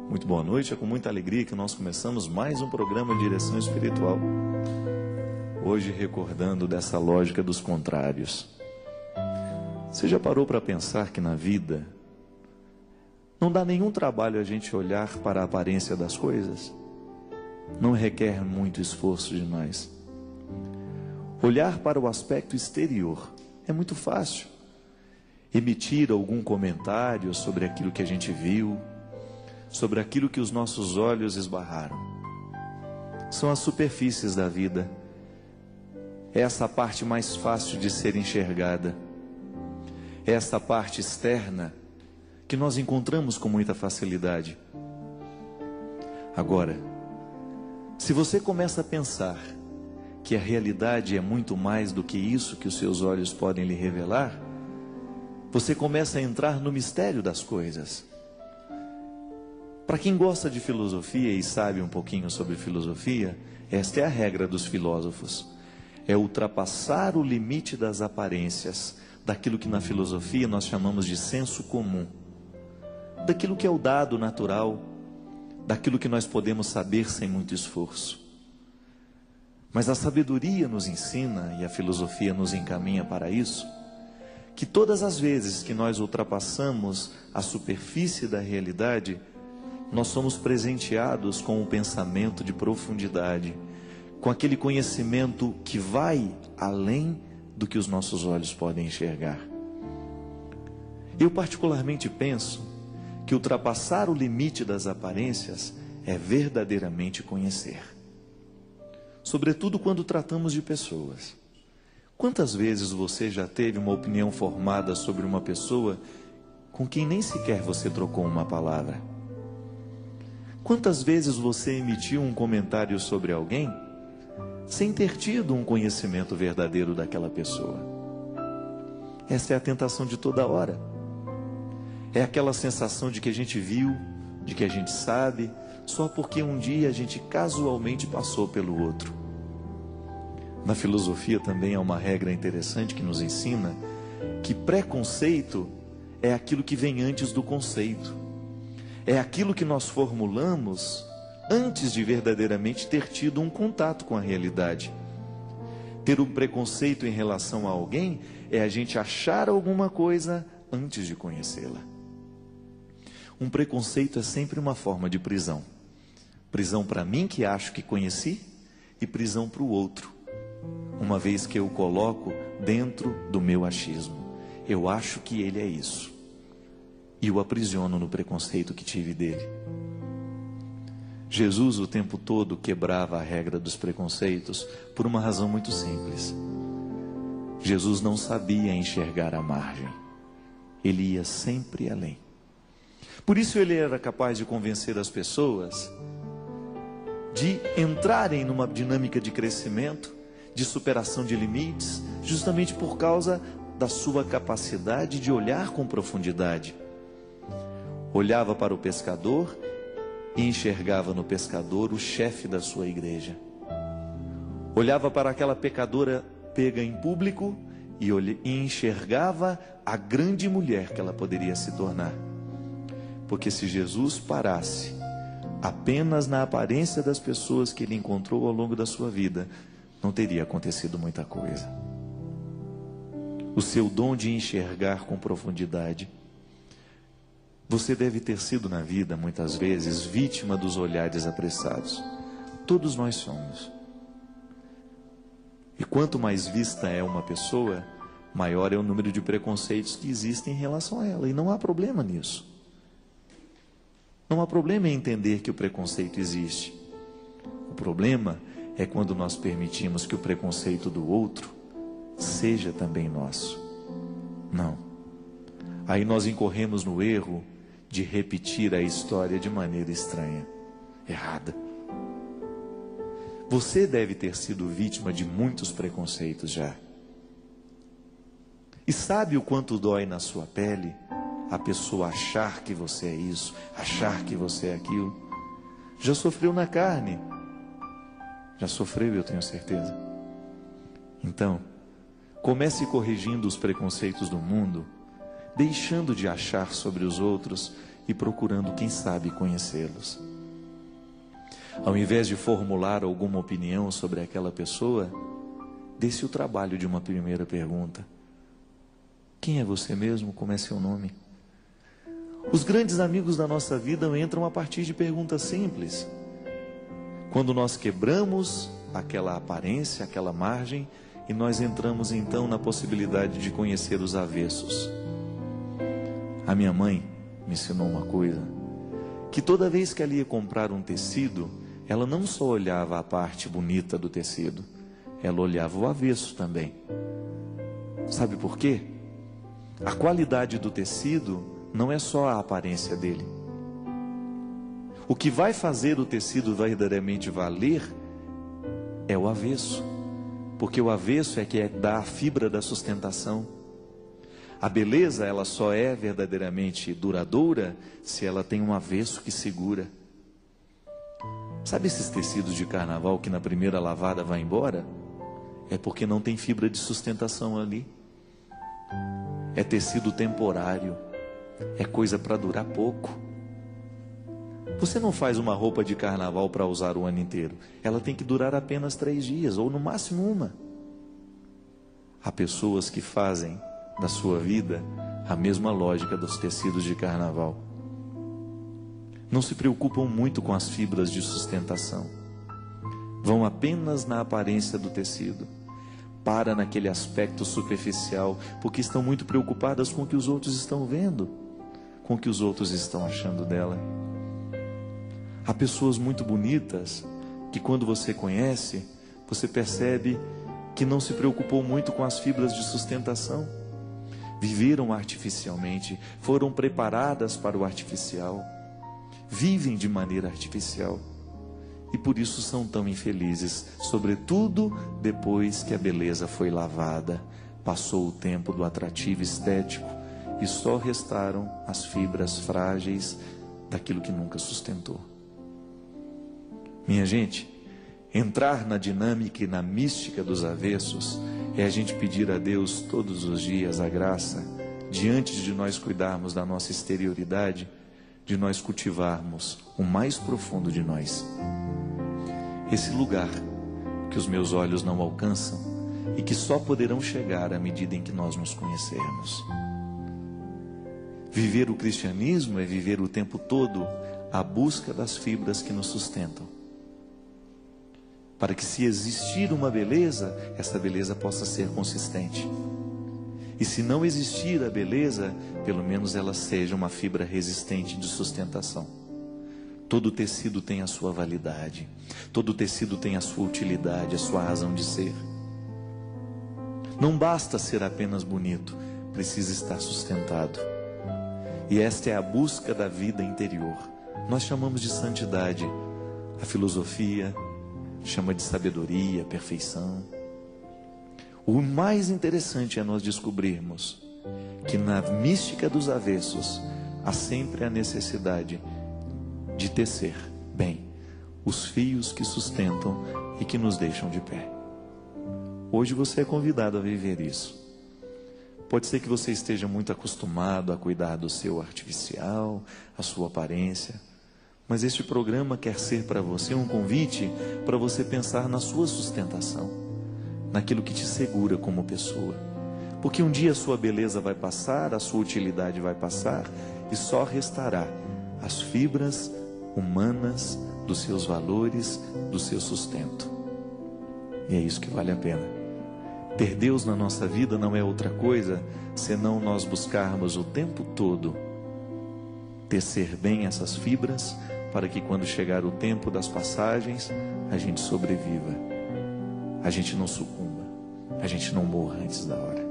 Muito boa noite, é com muita alegria que nós começamos mais um programa de direção espiritual. Hoje recordando dessa lógica dos contrários. Você já parou para pensar que na vida não dá nenhum trabalho a gente olhar para a aparência das coisas? Não requer muito esforço de nós. Olhar para o aspecto exterior é muito fácil. Emitir algum comentário sobre aquilo que a gente viu, sobre aquilo que os nossos olhos esbarraram. São as superfícies da vida. É essa parte mais fácil de ser enxergada. É essa parte externa que nós encontramos com muita facilidade. Agora, se você começa a pensar que a realidade é muito mais do que isso que os seus olhos podem lhe revelar, você começa a entrar no mistério das coisas. Para quem gosta de filosofia e sabe um pouquinho sobre filosofia, esta é a regra dos filósofos. É ultrapassar o limite das aparências, daquilo que na filosofia nós chamamos de senso comum, daquilo que é o dado natural, daquilo que nós podemos saber sem muito esforço. Mas a sabedoria nos ensina, e a filosofia nos encaminha para isso, que todas as vezes que nós ultrapassamos a superfície da realidade, nós somos presenteados com um pensamento de profundidade, com aquele conhecimento que vai além do que os nossos olhos podem enxergar. Eu particularmente penso que ultrapassar o limite das aparências é verdadeiramente conhecer. Sobretudo quando tratamos de pessoas. Quantas vezes você já teve uma opinião formada sobre uma pessoa com quem nem sequer você trocou uma palavra? Quantas vezes você emitiu um comentário sobre alguém sem ter tido um conhecimento verdadeiro daquela pessoa? Essa é a tentação de toda hora. É aquela sensação de que a gente viu, de que a gente sabe, só porque um dia a gente casualmente passou pelo outro. Na filosofia também há uma regra interessante que nos ensina que preconceito é aquilo que vem antes do conceito. É aquilo que nós formulamos antes de verdadeiramente ter tido um contato com a realidade. Ter um preconceito em relação a alguém é a gente achar alguma coisa antes de conhecê-la. Um preconceito é sempre uma forma de prisão. Prisão para mim que acho que conheci e prisão para o outro, uma vez que eu o coloco dentro do meu achismo. Eu acho que ele é isso e o aprisiono no preconceito que tive dele. Jesus o tempo todo quebrava a regra dos preconceitos por uma razão muito simples. Jesus não sabia enxergar a margem. Ele ia sempre além. Por isso ele era capaz de convencer as pessoas de entrarem numa dinâmica de crescimento, de superação de limites, justamente por causa da sua capacidade de olhar com profundidade. Olhava para o pescador e enxergava no pescador o chefe da sua igreja. Olhava para aquela pecadora pega em público e enxergava a grande mulher que ela poderia se tornar. Porque se Jesus parasse apenas na aparência das pessoas que ele encontrou ao longo da sua vida, não teria acontecido muita coisa. O seu dom de enxergar com profundidade. Você deve ter sido na vida, muitas vezes, vítima dos olhares apressados. Todos nós somos. E quanto mais vista é uma pessoa, maior é o número de preconceitos que existem em relação a ela. E não há problema nisso. Não há problema em entender que o preconceito existe. O problema é quando nós permitimos que o preconceito do outro seja também nosso. Não. Aí nós incorremos no erro de repetir a história de maneira estranha, errada. Você deve ter sido vítima de muitos preconceitos já. E sabe o quanto dói na sua pele a pessoa achar que você é isso, achar que você é aquilo? Já sofreu na carne. Já sofreu, eu tenho certeza. Então, comece corrigindo os preconceitos do mundo, deixando de achar sobre os outros e procurando, quem sabe, conhecê-los. Ao invés de formular alguma opinião sobre aquela pessoa, dê-se o trabalho de uma primeira pergunta. Quem é você mesmo? Como é seu nome? Os grandes amigos da nossa vida entram a partir de perguntas simples. Quando nós quebramos aquela aparência, aquela margem, e nós entramos então na possibilidade de conhecer os avessos. A minha mãe me ensinou uma coisa, que toda vez que ela ia comprar um tecido, ela não só olhava a parte bonita do tecido, ela olhava o avesso também. Sabe por quê? A qualidade do tecido não é só a aparência dele. O que vai fazer o tecido verdadeiramente valer é o avesso, porque o avesso é que dá a fibra da sustentação. A beleza, ela só é verdadeiramente duradoura se ela tem um avesso que segura. Sabe esses tecidos de carnaval que na primeira lavada vai embora? É porque não tem fibra de sustentação ali. É tecido temporário, é coisa para durar pouco. Você não faz uma roupa de carnaval para usar o ano inteiro. Ela tem que durar apenas 3 dias, ou no máximo 1. Há pessoas que fazem da sua vida a mesma lógica dos tecidos de carnaval. Não se preocupam muito com as fibras de sustentação. Vão apenas na aparência do tecido. Para naquele aspecto superficial, porque estão muito preocupadas com o que os outros estão vendo, com o que os outros estão achando dela. Há pessoas muito bonitas que, quando você conhece, você percebe que não se preocupou muito com as fibras de sustentação. Viveram artificialmente, foram preparadas para o artificial, vivem de maneira artificial e por isso são tão infelizes, sobretudo depois que a beleza foi lavada, passou o tempo do atrativo estético e só restaram as fibras frágeis daquilo que nunca sustentou. Minha gente, entrar na dinâmica e na mística dos avessos é a gente pedir a Deus todos os dias a graça, diante de nós cuidarmos da nossa exterioridade, de nós cultivarmos o mais profundo de nós. Esse lugar que os meus olhos não alcançam e que só poderão chegar à medida em que nós nos conhecermos. Viver o cristianismo é viver o tempo todo a busca das fibras que nos sustentam. Para que, se existir uma beleza, essa beleza possa ser consistente. E se não existir a beleza, pelo menos ela seja uma fibra resistente de sustentação. Todo tecido tem a sua validade, todo tecido tem a sua utilidade, a sua razão de ser. Não basta ser apenas bonito, precisa estar sustentado. E esta é a busca da vida interior. Nós chamamos de santidade. A filosofia chama de sabedoria, perfeição. O mais interessante é nós descobrirmos que na mística dos avessos há sempre a necessidade de tecer bem os fios que sustentam e que nos deixam de pé. Hoje você é convidado a viver isso. Pode ser que você esteja muito acostumado a cuidar do seu artificial, a sua aparência, mas este programa quer ser para você um convite para você pensar na sua sustentação, naquilo que te segura como pessoa. Porque um dia a sua beleza vai passar, a sua utilidade vai passar e só restará as fibras humanas dos seus valores, do seu sustento. E é isso que vale a pena. Ter Deus na nossa vida não é outra coisa senão nós buscarmos o tempo todo tecer bem essas fibras, para que quando chegar o tempo das passagens, a gente sobreviva, a gente não sucumba, a gente não morra antes da hora.